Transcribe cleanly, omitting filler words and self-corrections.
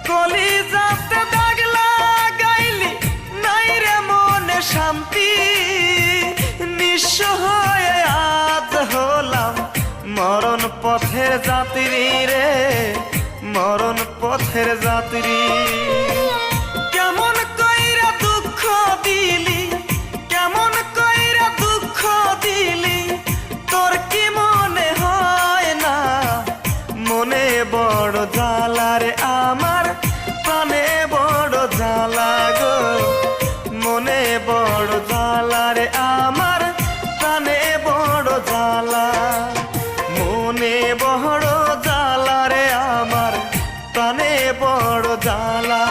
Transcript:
কলিজাতে দাগ লাগাইলি নাই রে মনে শান্তি নিঃস্ব হয়ে আজ হলাম মরণ পথের যাত্রী রে মরণ পথের যাত্রী কেমন কইরা দুঃখ দিলি কেমন কইরা দুঃখ দিলি তোর কি মনে হয় না মনে বড় জ্বালা রে আমার প্রাণে বড় জ্বালা গো মনে বড় জ্বালা রে আমার প্রাণে বড় জ্বালা মনে বড় জ্বালা রে আমার প্রাণে বড় জ্বালা।